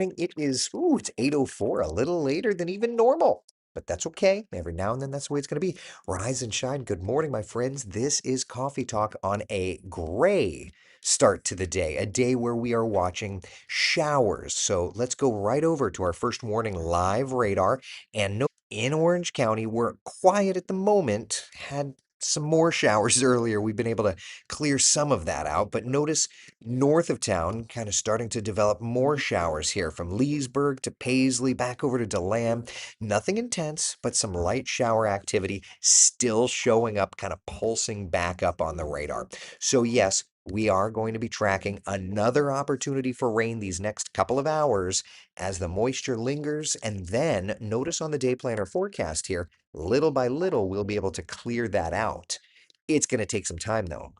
It is, it's 8:04, a little later than even normal. But that's okay. Every now and then, that's the way it's going to be. Rise and shine. Good morning, my friends. This is Coffee Talk on a gray start to the day, a day where we are watching showers. So let's go right over to our first warning live radar. And no, in Orange County, we're quiet at the moment. Had some more showers earlier. We've been able to clear some of that out. But notice north of town, kind of starting to develop more showers here from Leesburg to Paisley, back over to DeLand. Nothing intense, but some light shower activity still showing up, kind of pulsing back up on the radar. So, yes, we are going to be tracking another opportunity for rain these next couple of hours as the moisture lingers. And then notice on the day planner forecast here, little by little, we'll be able to clear that out. It's going to take some time though.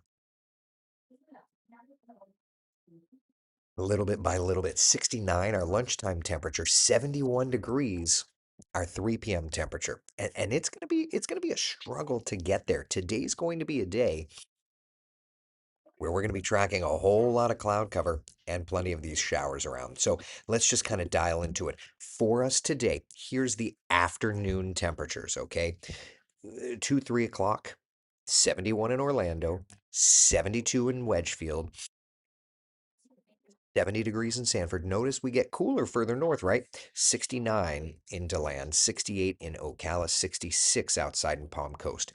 Little bit by little bit. 69, our lunchtime temperature, 71 degrees, our 3 p.m. temperature. And it's gonna be a struggle to get there. Today's going to be a day where we're gonna be tracking a whole lot of cloud cover and plenty of these showers around. So let's just kind of dial into it. For us today, here's the afternoon temperatures, okay? 2, 3 o'clock, 71 in Orlando, 72 in Wedgefield, 70 degrees in Sanford. Notice we get cooler further north, right? 69 in DeLand, 68 in Ocala, 66 outside in Palm Coast.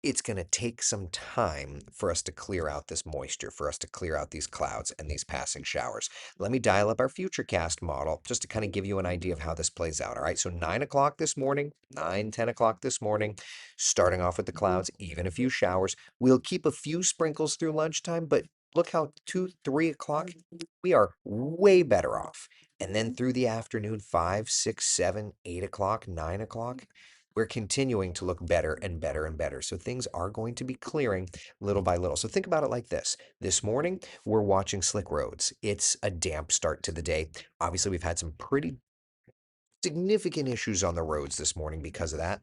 It's going to take some time for us to clear out this moisture, for us to clear out these clouds and these passing showers. Let me dial up our futurecast model just to kind of give you an idea of how this plays out. All right, so 9 o'clock this morning, 9, 10 o'clock this morning, starting off with the clouds, even a few showers. We'll keep a few sprinkles through lunchtime, but look how 2, 3 o'clock, we are way better off. And then through the afternoon, 5, 6, 7, 8 o'clock, 9 o'clock, we're continuing to look better and better and better. So things are going to be clearing little by little. So think about it like this. This morning, we're watching slick roads. It's a damp start to the day. Obviously, we've had some pretty significant issues on the roads this morning because of that.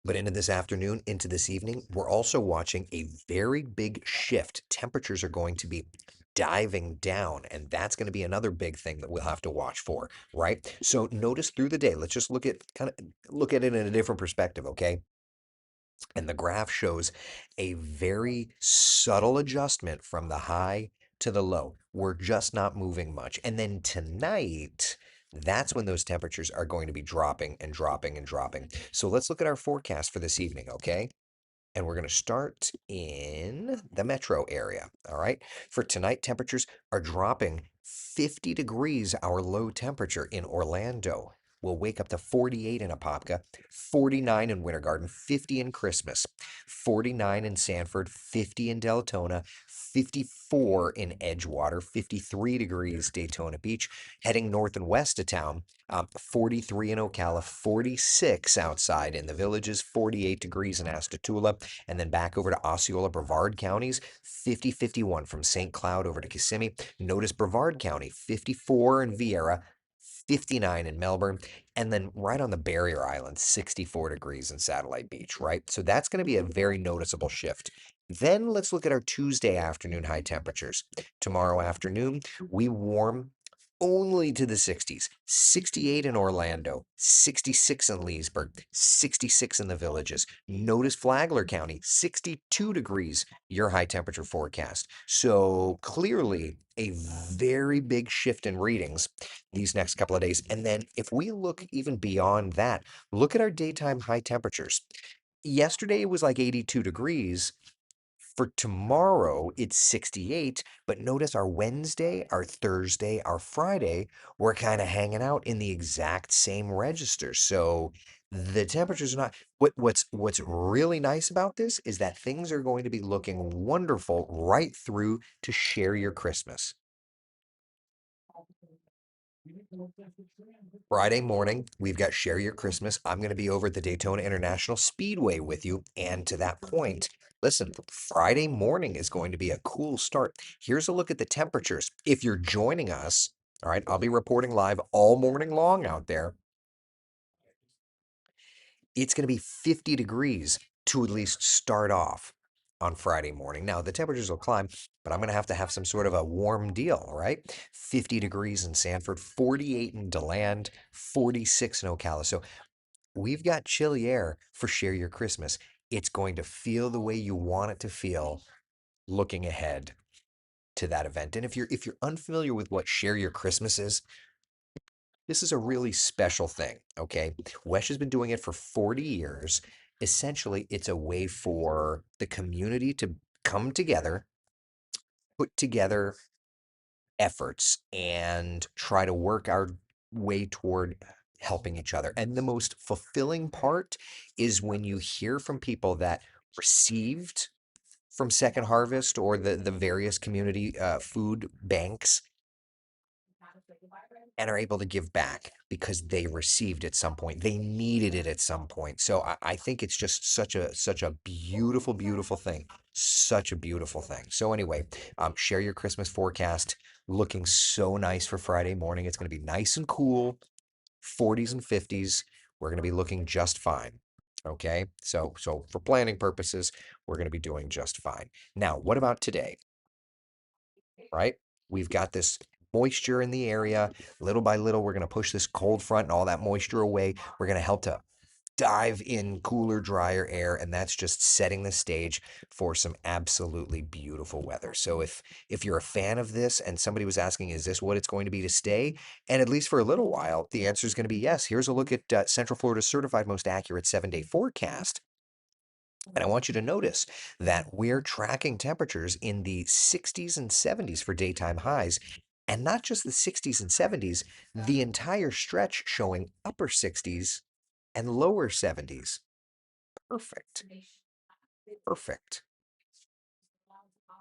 But into this afternoon, into this evening, we're also watching a very big shift. Temperatures are going to be diving down, and that's going to be another big thing that we'll have to watch for, right? So notice through the day, let's just look at it in a different perspective, okay? And the graph shows a very subtle adjustment from the high to the low. We're just not moving much. And then tonight, that's when those temperatures are going to be dropping and dropping and dropping. So let's look at our forecast for this evening, okay? And we're going to start in the metro area. All right. For tonight, temperatures are dropping 50 degrees, our low temperature in Orlando. We'll wake up to 48 in Apopka, 49 in Winter Garden, 50 in Christmas, 49 in Sanford, 50 in Deltona, 54 in Edgewater, 53 degrees Daytona Beach. Heading north and west of town, 43 in Ocala, 46 outside in the villages, 48 degrees in Astatula, and then back over to Osceola, Brevard counties, 50, 51 from St. Cloud over to Kissimmee. Notice Brevard County, 54 in Vieira, 59 in Melbourne, and then right on the barrier island, 64 degrees in Satellite Beach, right? So that's going to be a very noticeable shift. Then let's look at our Tuesday afternoon high temperatures. Tomorrow afternoon, we warm only to the 60s. 68 in Orlando, 66 in Leesburg, 66 in the villages. Notice Flagler County, 62 degrees, your high temperature forecast. So clearly a very big shift in readings these next couple of days. And then if we look even beyond that, look at our daytime high temperatures. Yesterday it was like 82 degrees. For tomorrow, it's 68, but notice our Wednesday, our Thursday, our Friday, we're kind of hanging out in the exact same register. So the temperatures are not what's really nice about this is that things are going to be looking wonderful right through to share your Christmas. Friday morning, we've got Share Your Christmas. I'm going to be over at the Daytona International Speedway with you. And to that point, listen, Friday morning is going to be a cool start. Here's a look at the temperatures. If you're joining us, all right, I'll be reporting live all morning long out there. It's going to be 50 degrees to at least start off. on Friday morning. Now, the temperatures will climb, but I'm going to have some sort of a warm deal, right? 50 degrees in Sanford, 48 in DeLand, 46 in Ocala. So we've got chilly air for Share Your Christmas. It's going to feel the way you want it to feel looking ahead to that event. And if you're unfamiliar with what Share Your Christmas is, this is a really special thing, okay? Wesh has been doing it for 40 years. Essentially, it's a way for the community to come together, put together efforts, and try to work our way toward helping each other. And the most fulfilling part is when you hear from people that received from Second Harvest or the various community food banks and are able to give back because they received at some point. They needed it at some point. So I think it's just such a beautiful, beautiful thing. Such a beautiful thing. So anyway, share your Christmas forecast. Looking so nice for Friday morning. It's going to be nice and cool, 40s and 50s. We're going to be looking just fine. Okay, so for planning purposes, we're going to be doing just fine. Now, what about today? Right? We've got this moisture in the area. Little by little, we're going to push this cold front and all that moisture away. We're going to help to dive in cooler, drier air, and that's just setting the stage for some absolutely beautiful weather. So if you're a fan of this and somebody was asking, is this what it's going to be to stay? And at least for a little while, the answer is going to be yes. Here's a look at Central Florida's certified most accurate 7-day forecast. And I want you to notice that we're tracking temperatures in the 60s and 70s for daytime highs. And not just the 60s and 70s, the entire stretch showing upper 60s and lower 70s. Perfect. Perfect.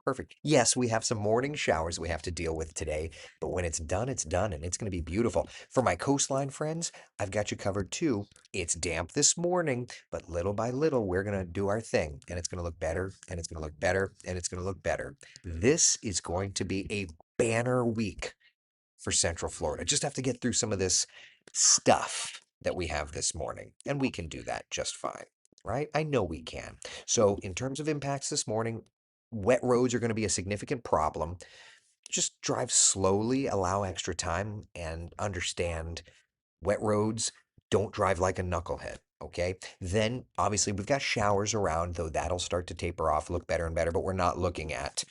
Perfect. Yes, we have some morning showers we have to deal with today, but when it's done, and it's going to be beautiful. For my coastline friends, I've got you covered too. It's damp this morning, but little by little, we're going to do our thing, and it's going to look better, and it's going to look better, and it's going to look better. This is going to be a banner week for Central Florida. Just have to get through some of this stuff that we have this morning, and we can do that just fine, right? I know we can. So, in terms of impacts this morning, wet roads are going to be a significant problem. Just drive slowly, allow extra time, and understand wet roads, don't drive like a knucklehead. Okay. Then obviously we've got showers around, though that'll start to taper off, look better and better, but we're not looking at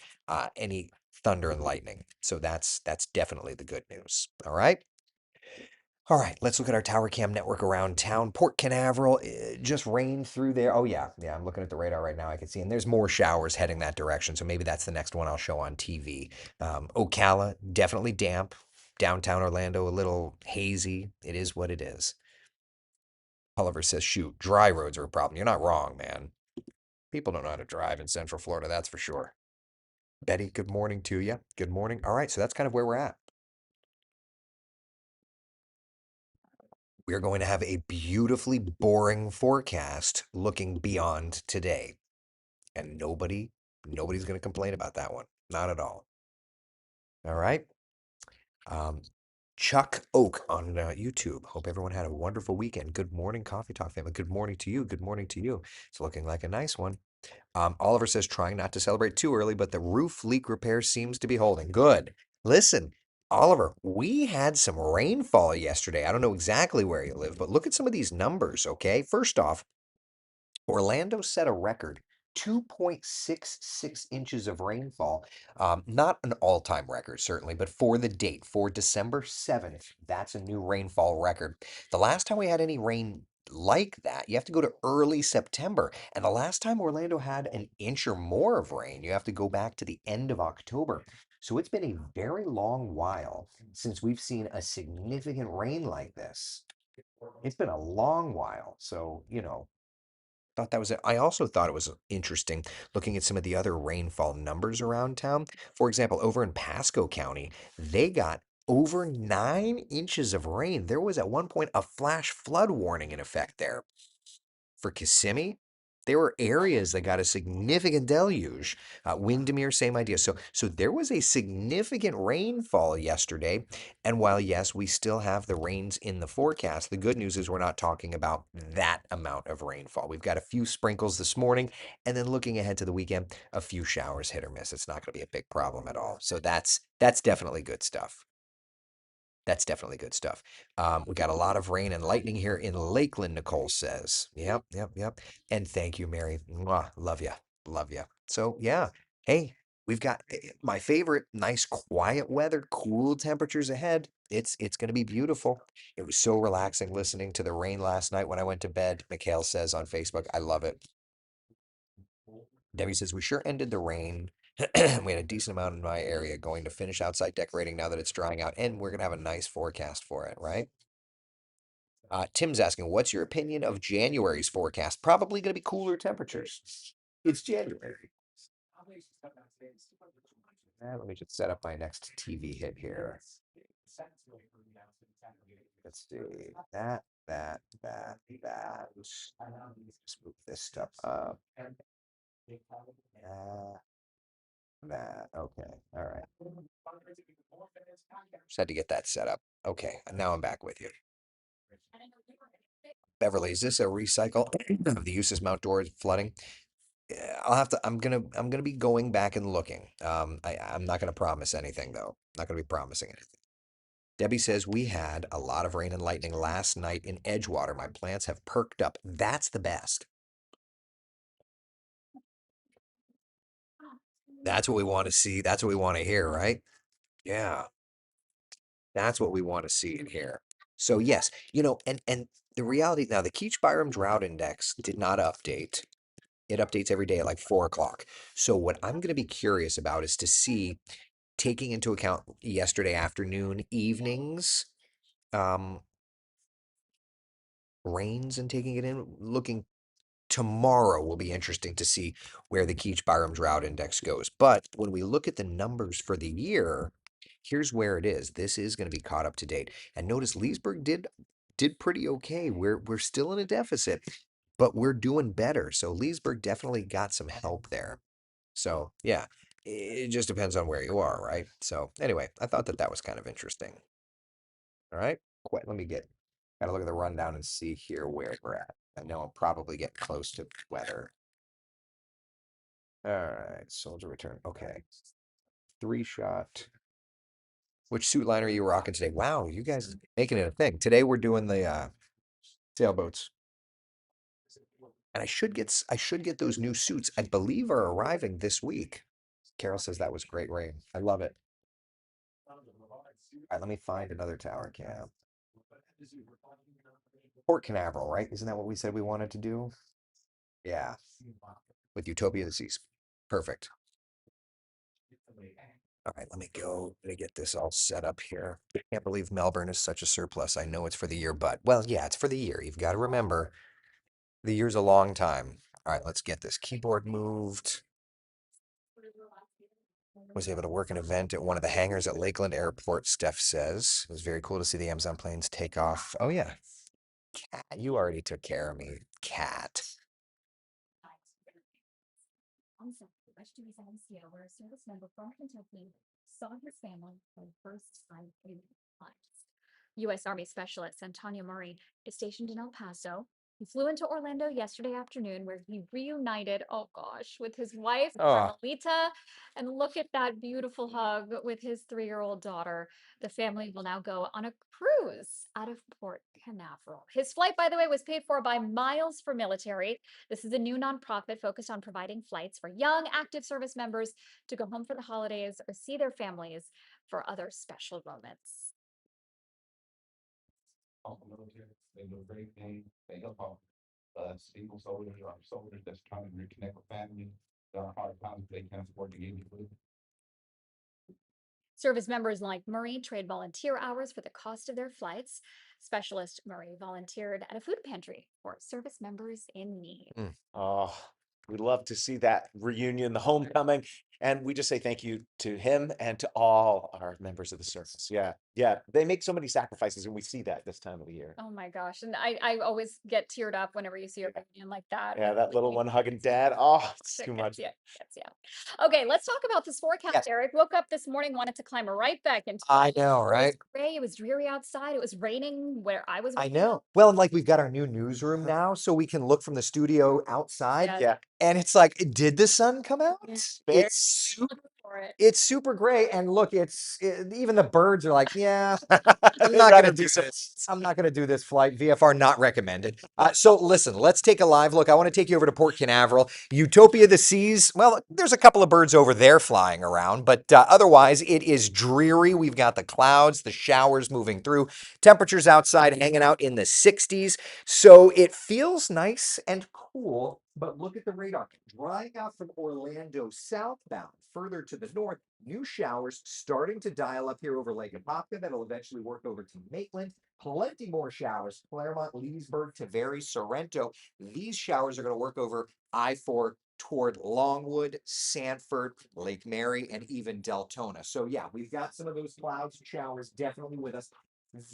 any thunder and lightning. So that's definitely the good news. All right. All right, let's look at our tower cam network around town. Port Canaveral, just rain through there. Oh yeah, yeah. I'm looking at the radar right now. I can see, and there's more showers heading that direction. So maybe that's the next one I'll show on TV. Ocala, definitely damp. Downtown Orlando, a little hazy. It is what it is. Oliver says, "Shoot, dry roads are a problem." You're not wrong, man. People don't know how to drive in Central Florida, that's for sure. Betty, good morning to you. Good morning. All right, so that's kind of where we're at. We're going to have a beautifully boring forecast looking beyond today. And nobody's going to complain about that one. Not at all. All right. Um, Chuck Oak on YouTube. Hope everyone had a wonderful weekend. Good morning, Coffee Talk family. Good morning to you. Good morning to you. It's looking like a nice one. Oliver says, trying not to celebrate too early, but the roof leak repair seems to be holding. Good. Listen, Oliver, we had some rainfall yesterday. I don't know exactly where you live, but look at some of these numbers, okay? First off, Orlando set a record 2.66 inches of rainfall. Not an all time record, certainly, but for the date, for December 7th, that's a new rainfall record. The last time we had any rain like that, you have to go to early September. And the last time Orlando had an inch or more of rain, you have to go back to the end of October. So it's been a very long while since we've seen a significant rain like this. It's been a long while. So, thought that was it. I also thought it was interesting looking at some of the other rainfall numbers around town. For example, over in Pasco County, they got over 9 inches of rain. There was at one point a flash flood warning in effect there. For Kissimmee, there were areas that got a significant deluge. Windermere, same idea. So there was a significant rainfall yesterday. And while, yes, we still have the rains in the forecast, the good news is we're not talking about that amount of rainfall. We've got a few sprinkles this morning, and then looking ahead to the weekend, a few showers, hit or miss. It's not going to be a big problem at all. So that's definitely good stuff. That's definitely good stuff. We got a lot of rain and lightning here in Lakeland, Nicole says. Yep, yep, yep. And thank you, Mary. Mwah, love you. Love you. So, yeah. Hey, we've got my favorite nice quiet weather, cool temperatures ahead. It's going to be beautiful. It was so relaxing listening to the rain last night when I went to bed. Mikhail says on Facebook, I love it. Debbie says, we sure ended the rain. We had a decent amount in my area going to finish outside decorating now that it's drying out, and we're going to have a nice forecast for it, right? Tim's asking, what's your opinion of January's forecast? Probably going to be cooler temperatures. It's January. Let me just set up my next TV hit here. Let's see. That. Just move this stuff up. That. Okay. All right. Just had to get that set up. Okay. Now I'm back with you. Beverly, is this a recycle of the uses Mount Dora flooding? Yeah, I'll have to. I'm gonna be going back and looking. I'm not gonna promise anything though. Not gonna be promising anything. Debbie says we had a lot of rain and lightning last night in Edgewater. My plants have perked up. That's the best. That's what we want to see. That's what we want to hear, right? Yeah, that's what we want to see and hear. So yes, and the reality now, the Keach Byram Drought Index did not update. It updates every day at like 4 o'clock. So what I'm going to be curious about is to see, taking into account yesterday afternoon, evenings, um, rains and taking it in, looking tomorrow will be interesting to see where the Keach Byram Drought Index goes. But when we look at the numbers for the year, here's where it is. This is going to be caught up to date. And notice Leesburg did pretty okay. We're still in a deficit, but we're doing better. So Leesburg definitely got some help there. So yeah, it just depends on where you are, right? So anyway, I thought that was kind of interesting. All right, let me gotta look at the rundown and see here where we're at. I know I'll probably get close to weather. All right, soldier return. Okay, 3 shot. Which suit line are you rocking today? Wow, you guys making it a thing. Today we're doing the sailboats. And I should get those new suits. I believe are arriving this week. Carol says that was great rain. I love it. All right, let me find another tower cam. Port Canaveral, right? Isn't that what we said we wanted to do? Yeah, with Utopia of the Seas. Perfect. All right, let me get this all set up here. I can't believe Melbourne is such a surplus. I know it's for the year, but well, yeah, it's for the year. You've got to remember the year's a long time. All right, let's get this keyboard moved. Was able to work an event at one of the hangars at Lakeland Airport, Steph says. It was very cool to see the Amazon planes take off. Oh, yeah. Cat, you already took care of me. Cat. On Saturday, West Louisiana, Seattle, where a service member from Kentucky saw his family for the first time in months. U.S. Army Specialist Antonio Murray is stationed in El Paso. He flew into Orlando yesterday afternoon, where he reunited, oh gosh, with his wife, Oh, Carmelita. And look at that beautiful hug with his 3-year-old daughter. The family will now go on a cruise out of Port Canaveral. His flight, by the way, was paid for by Miles for Military. This is a new nonprofit focused on providing flights for young active service members to go home for the holidays or see their families for other special moments. all the military, they do a great thing, they help out us, single soldiers, or soldiers that's trying to reconnect with family, there are hard times they can't afford to give you food. Service members like Murray trade volunteer hours for the cost of their flights. Specialist Murray volunteered at a food pantry for service members in need. Oh, we love to see that reunion, the homecoming. And we just say thank you to him and to all our members of the service. Yeah. Yeah. They make so many sacrifices, and we see that this time of the year. Oh my gosh. And I always get teared up whenever you see a Yeah. reunion like that. Yeah, that little Really, one hugging dad. Oh, it's it too gets much. you. Gets you. Okay, let's talk about this forecast, Yes, Eric. Woke up this morning, wanted to climb right back into it. I know, It was right? gray, it was dreary outside, it was raining where I was I waking know. up. Well, and like we've got our new newsroom now, so we can look from the studio outside, Yes. Yeah. and it's like, did the sun come out? Yeah. Bear. It's Looking for it. it's super great, and look, even the birds are like, yeah, I'm They'd not rather gonna do do some. this. I'm not gonna do this flight. VFR not recommended. So listen, let's take a live look. I want to take you over to Port Canaveral, Utopia of the Seas. Well, there's a couple of birds over there flying around, but otherwise it is dreary. We've got the clouds, the showers moving through. Temperatures outside hanging out in the 60s, so it feels nice and cool. But look at the radar. Drying out from Orlando southbound, further to the north, new showers starting to dial up here over Lake Apopka. That'll eventually work over to Maitland. Plenty more showers, Claremont, Leesburg, Taveri, Sorrento. These showers are going to work over I-4 toward Longwood, Sanford, Lake Mary, and even Deltona. So yeah, we've got some of those clouds and showers definitely with us.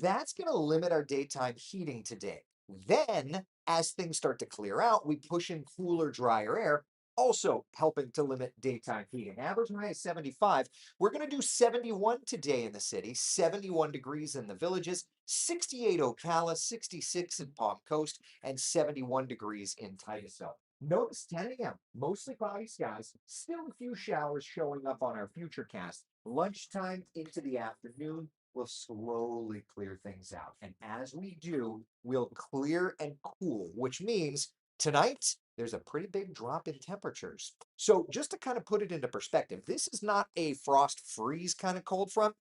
That's going to limit our daytime heating today. Then, as things start to clear out, we push in cooler, drier air, also helping to limit daytime heating. Average high is 75. We're going to do 71 today in the city, 71 degrees in the villages, 68 Ocala, 66 in Palm Coast, and 71 degrees in Titusville. Notice 10 a.m., mostly cloudy skies, still a few showers showing up on our future cast. Lunchtime into the afternoon, will slowly clear things out. And as we do, we'll clear and cool, which means tonight there's a pretty big drop in temperatures. So, just to kind of put it into perspective, this is not a frost freeze kind of cold front,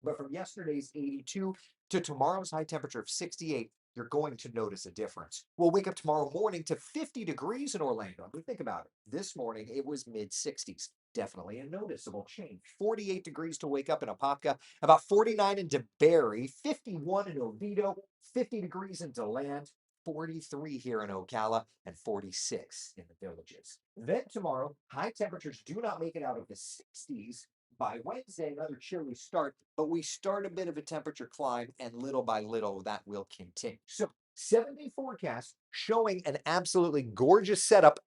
but from yesterday's 82 to tomorrow's high temperature of 68, you're going to notice a difference. We'll wake up tomorrow morning to 50 degrees in Orlando. I mean, think about it. This morning it was mid 60s. Definitely a noticeable change. 48 degrees to wake up in Apopka, about 49 in DeBerry, 51 in Oviedo, 50 degrees in DeLand, 43 here in Ocala, and 46 in the villages. Then tomorrow, high temperatures do not make it out of the 60s. By Wednesday, another chilly start, but we start a bit of a temperature climb, and little by little that will continue. So, 7-day forecast showing an absolutely gorgeous setup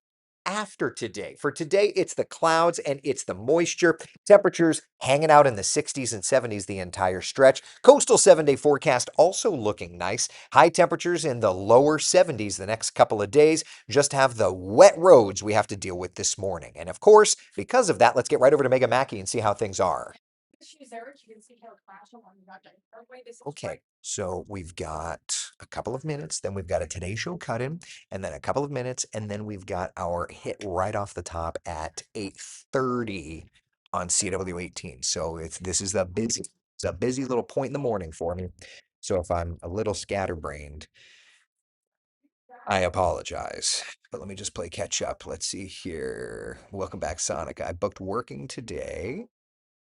after today. For today, it's the clouds and it's the moisture. Temperatures hanging out in the 60s and 70s the entire stretch. Coastal 7-day forecast also looking nice. High temperatures in the lower 70s the next couple of days. Just have the wet roads we have to deal with this morning. And of course, because of that, let's get right over to Mega Mackey and see how things are. Okay, so we've got a couple of minutes, then we've got a Today Show cut in, and then a couple of minutes, and then we've got our hit right off the top at 8:30 on CW18. So this is it's a busy little point in the morning for me. So if I'm a little scatterbrained, I apologize. But let me just play catch up. Let's see here. Welcome back, Sonic. I booked working today.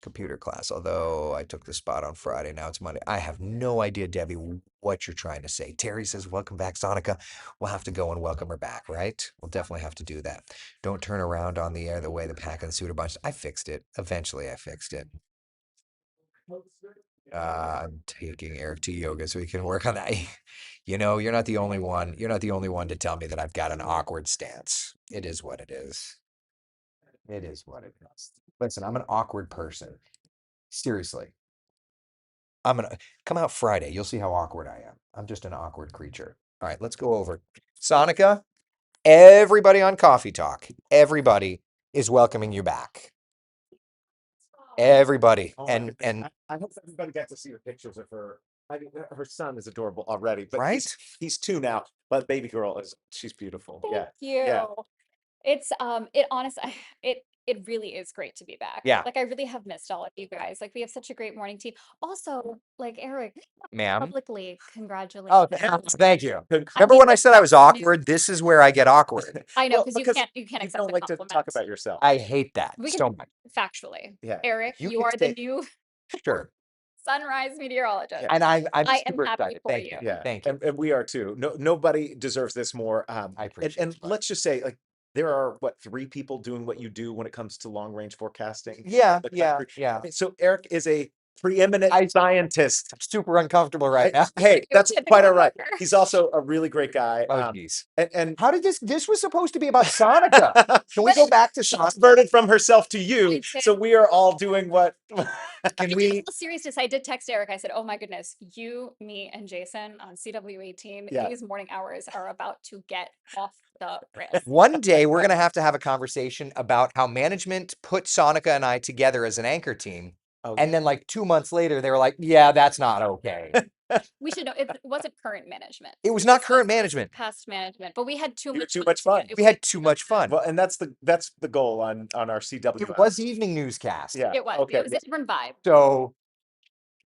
Computer class, although I took the spot on Friday. Now it's Monday. I have no idea, Debbie, what you're trying to say. Terry says, welcome back, Sonica. We'll have to go and welcome her back, right? We'll definitely have to do that. Don't turn around on the air the way the pack and the suit are bunched. I fixed it. Eventually, I fixed it. I'm taking Eric to yoga so we can work on that. You know, you're not the only one. You're not the only one to tell me that I've got an awkward stance. It is what it is. It is what it is. Listen, I'm an awkward person. Seriously. I'm gonna come out Friday. You'll see how awkward I am. I'm just an awkward creature. All right, let's go over. Sonica, everybody on Coffee Talk, everybody is welcoming you back. Everybody. Oh, And I hope everybody got to see the pictures of her. I mean, her son is adorable already, but right? he's 2 now. But baby girl she's beautiful. Thank Yeah, yeah, you. It's it honestly it really is great to be back. Yeah, Like I really have missed all of you guys. Like we have such a great morning team. Also, like Eric, ma'am. publicly congratulate. Oh, thank you. I Remember mean, when I like said I was awkward? This is where I get awkward. I know well, because because you can't you accept don't the like to talk compliment. about yourself. I hate that We can so much. factually. Yeah, Eric, You you can are the say, new sure. sunrise meteorologist. yeah, And I'm I am super happy excited. for Thank you. you. yeah, Thank you. and we are too. No, nobody deserves this more. I And appreciate it. let's just say, like, there are what, 3 people doing what you do when it comes to long range forecasting in Yeah, the yeah, country. yeah. I mean, so Eric is a preeminent I- scientist. Super uncomfortable right now. Hey, that's It's a quite all right. coworker. He's also a really great guy. Oh, jeez. And How did this was supposed to be about Sonica. Can we go back to Sonica? converted from herself to you. I did. So we are all doing what Can In we? all seriousness, I did text Eric. I said, "Oh my goodness, you, me, and Jason on CW18. Yeah. These morning hours are about to get off the rails." One day we're gonna have a conversation about how management put Sonica and I together as an anchor team. Okay. And then like 2 months later, they were like, yeah, that's not okay. We should know it wasn't current management. It was not This current was management. past management, but we had too You had much too much fun. together. We had too much fun. Well, and that's the goal on our CW. It was evening newscast. Yeah. It was. Okay. It was a different vibe. So,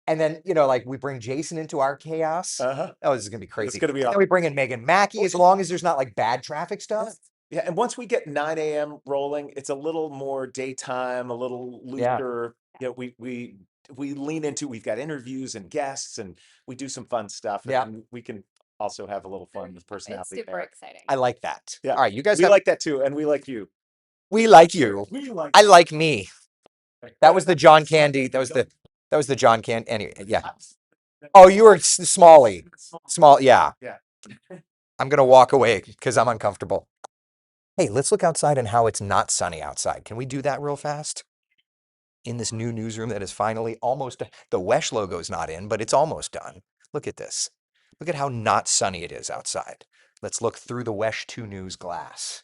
and then, like we bring Jason into our chaos. Uh-huh. Oh, this is gonna be crazy. It's gonna be And then awesome. we bring in Megan Mackey, as long as there's not like bad traffic stuff. Yeah, and once we get 9 a.m. rolling, it's a little more daytime, a little Yeah. looser. Yeah, we lean into, we've got interviews and guests, and we do some fun stuff. Yeah. And we can also have a little fun with It's personality. super there. exciting. I like that. Yeah. All right, you guys We have. like that too, and we like you. We like you. We like. I like me. That was the John Candy. That was the John Candy. Anyway, yeah. Oh, you were Smalley. Small. Yeah. Yeah. I'm gonna walk away because I'm uncomfortable. Hey, let's look outside and how it's not sunny outside. Can we do that real fast? In this new newsroom that is finally almost, the Wesh logo's not in, but it's almost done. Look at this. Look at how not sunny it is outside. Let's look through the Wesh 2 News glass.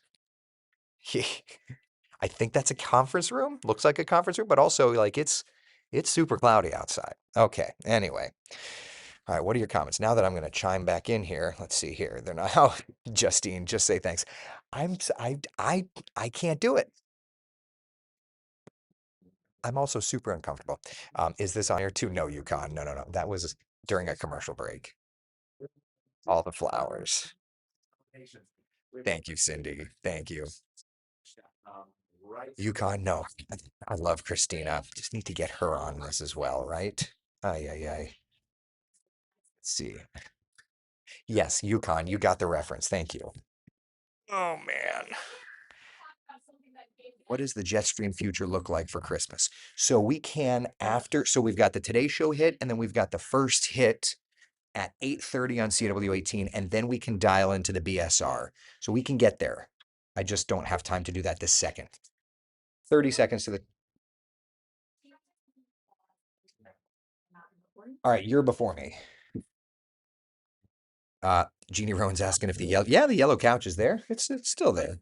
I think that's a conference room. Looks like a conference room, but also like it's super cloudy outside. Okay, anyway. All right, what are your comments? Now that I'm going to chime back in here, let's see here. They're not. Oh, Justine, just say thanks. I can't do it. I'm also super uncomfortable. Is this on air too? No, UConn. No, no, no. That was during a commercial break. All the flowers. Thank you, Cindy. Thank you. UConn, no. I love Christina. Just need to get her on this as well, right? Ay, ay, ay. Let's see. Yes, UConn, you got the reference. Thank you. Oh, man. What does the Jetstream future look like for Christmas? So we can so we've got the Today Show hit, and then we've got the first hit at 8:30 on CW18, and then we can dial into the BSR. So we can get there. I just don't have time to do that this second. 30 seconds to the. All right, you're before me. Jeannie Rowan's asking if the yellow couch is there. It's still there.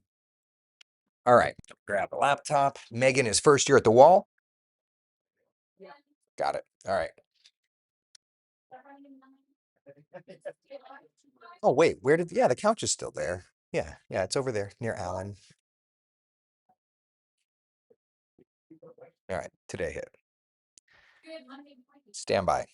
All right, grab the laptop. Megan is first year at the wall. Got it. All right. Oh, wait, the couch is still there. Yeah, it's over there near Alan. All right, today hit. Stand by.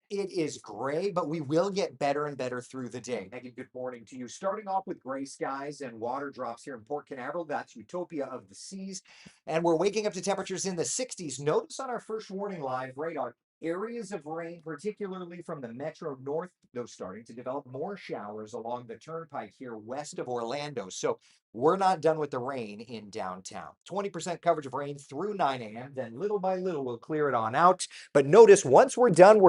It is gray, but we will get better and better through the day. Megan, good morning to you. Starting off with gray skies and water drops here in Port Canaveral. That's Utopia of the Seas. And we're waking up to temperatures in the 60s. Notice on our first warning live radar, areas of rain, particularly from the Metro North, those starting to develop more showers along the turnpike here west of Orlando. So we're not done with the rain in downtown. 20% coverage of rain through 9 a.m. Then little by little, we'll clear it on out. But notice once we're done,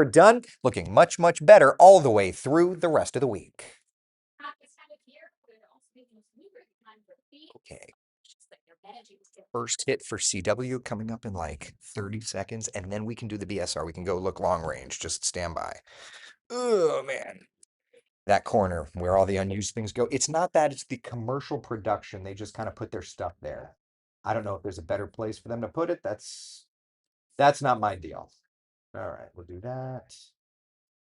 looking much, much better all the way through the rest of the week. Okay. First hit for CW coming up in like 30 seconds, and then we can do the BSR. We can go look long range. Just stand by. Oh, man. that corner where all the unused things go. It's not that, it's the commercial production. They just kind of put their stuff there. I don't know if there's a better place for them to put it. That's not my deal. All right, we'll do that.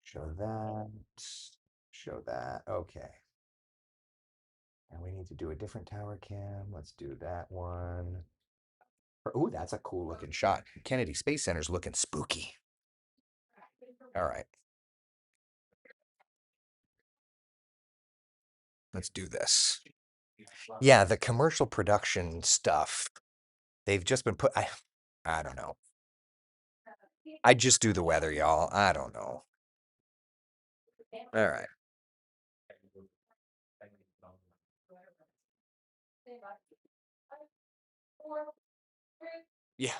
Show that. Show that. Okay. And we need to do a different tower cam. Let's do that one. Oh, that's a cool looking shot. Kennedy Space Center's looking spooky. All right. Let's do this. Yeah, the commercial production stuff. They've just been I don't know. I just do the weather, y'all. I don't know. All right. Yeah.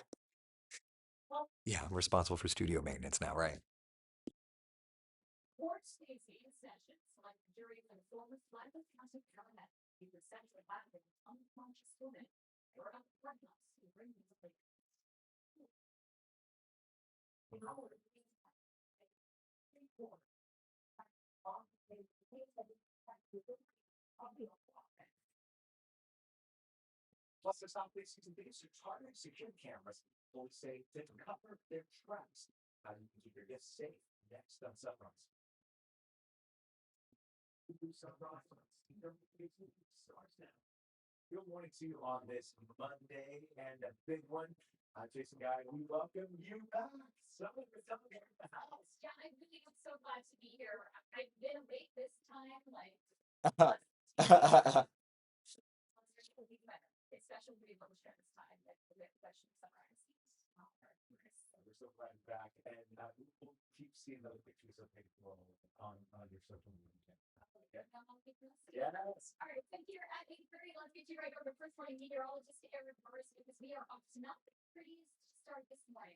Yeah, I'm responsible for studio maintenance now, right?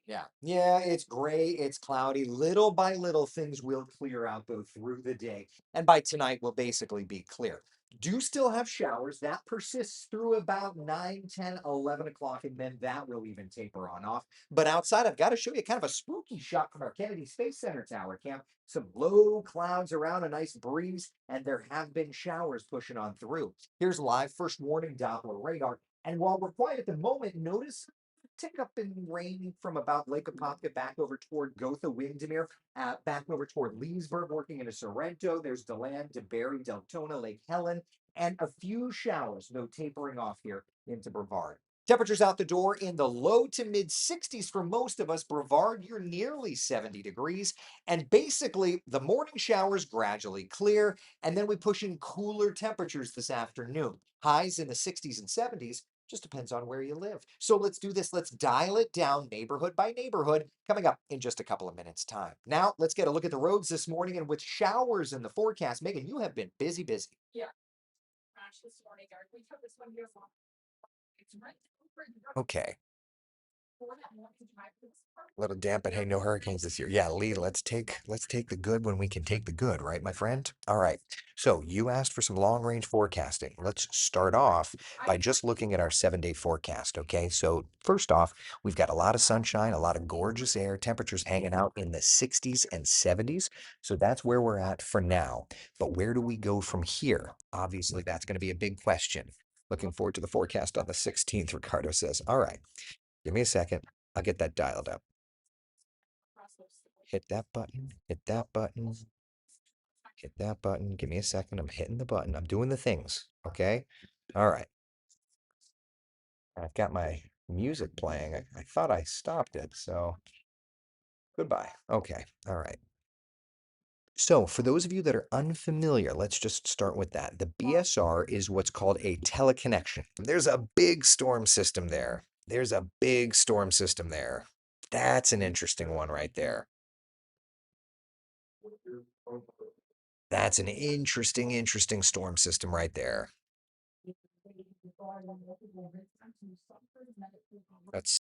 Yeah. Yeah, it's gray, it's cloudy. Little by little, things will clear out though through the day. And by tonight, will basically be clear. Do still have showers. That persists through about 9, 10, 11 o'clock, and then that will even taper on off. But outside, I've got to show you kind of a spooky shot from our Kennedy Space Center tower cam. Some low clouds around, a nice breeze, and there have been showers pushing on through. Here's live first warning Doppler radar. And while we're quiet at the moment, notice tick up in rain from about Lake Apopka back over toward Gotha, Windermere, back over toward Leesburg, working into Sorrento. There's Deland, DeBerry, Deltona, Lake Helen, and a few showers, no tapering off here into Brevard. Temperatures out the door in the low to mid 60s for most of us. Brevard, you're nearly 70 degrees. And basically, the morning showers gradually clear, and then we push in cooler temperatures this afternoon. Highs in the 60s and 70s. Just depends on where you live. So let's do this. Let's dial it down neighborhood by neighborhood coming up in just a couple of minutes' time. Now, let's get a look at the roads this morning, and with showers in the forecast. Megan, you have been busy, busy. Okay. Little damp, but hey, no hurricanes this year. Yeah, Lee, let's take the good when we can take the good, right, my friend? All right. So you asked for some long range forecasting. Let's start off by just looking at our 7-day forecast. Okay. So first off, we've got a lot of sunshine, a lot of gorgeous air, temperatures hanging out in the 60s and 70s. So that's where we're at for now. But where do we go from here? Obviously, that's going to be a big question. Looking forward to the forecast on the 16th, Ricardo says. All right. Give me a second. I'll get that dialed up. Hit that button, hit that button, hit that button. Give me a second. I'm hitting the button. I'm doing the things. Okay. All right. I've got my music playing. I thought I stopped it. So goodbye. Okay. All right. So, for those of you that are unfamiliar, let's just start with that. The BSR is what's called a teleconnection. There's a big storm system there. There's a big storm system there. That's an interesting one right there. That's an interesting storm system right there. Let's